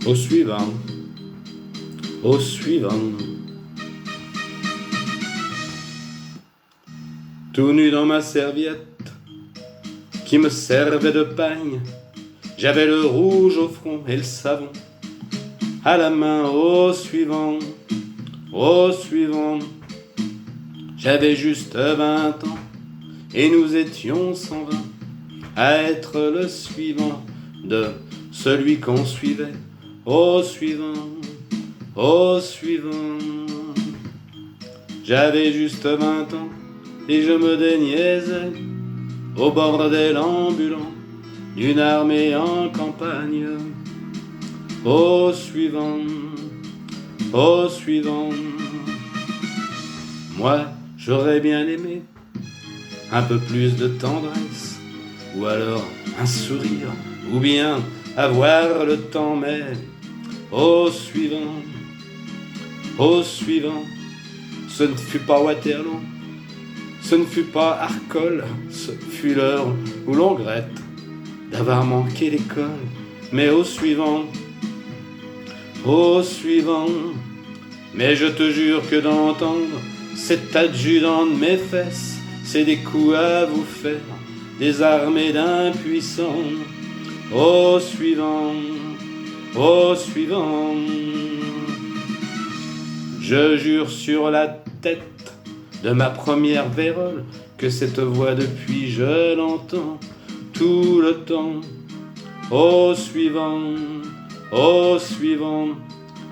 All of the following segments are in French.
Au suivant, au suivant. Tout nu dans ma serviette qui me servait de pagne, j'avais le rouge au front et le savon à la main. Au suivant, au suivant. J'avais juste 20 ans et nous étions 120 à être le suivant de celui qu'on suivait. Au suivant, au suivant. J'avais juste 20 ans et je me déniaisais au bordel ambulant d'une armée en campagne. Au suivant, au suivant. Moi, j'aurais bien aimé un peu plus de tendresse, ou alors un sourire, ou bien avoir le temps, mais au suivant, au suivant. Ce ne fut pas Waterloo, ce ne fut pas Arcole, ce fut l'heure où l'on regrette d'avoir manqué l'école. Mais au suivant, au suivant. Mais je te jure que d'entendre cet adjudant de mes fesses, c'est des coups à vous faire, des armées d'impuissants. Au suivant, au suivant. Je jure sur la tête de ma première vérole que cette voix depuis je l'entends tout le temps. Au suivant, au suivant.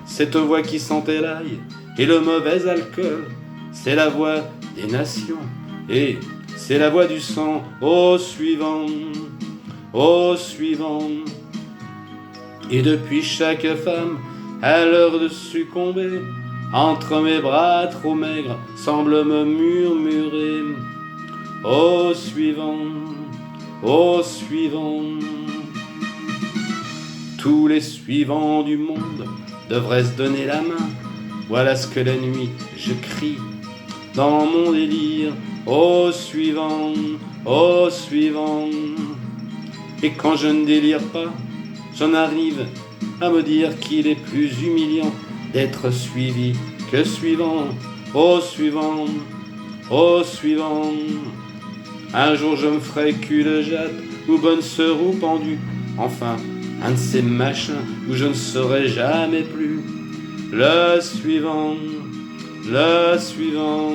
Cette voix qui sentait l'ail et le mauvais alcool, c'est la voix des nations et c'est la voix du sang. Au suivant, au suivant. Et depuis chaque femme, à l'heure de succomber, entre mes bras trop maigres, semble me murmurer au suivant, au suivant. Tous les suivants du monde devraient se donner la main. Voilà ce que la nuit je crie dans mon délire. Au suivant, au suivant. Et quand je ne délire pas, j'en arrive à me dire qu'il est plus humiliant d'être suivi que suivant. Au suivant, au suivant. Un jour je me ferai cul-de-jatte ou bonne sœur ou pendue, enfin un de ces machins où je ne serai jamais plus. Le suivant, le suivant.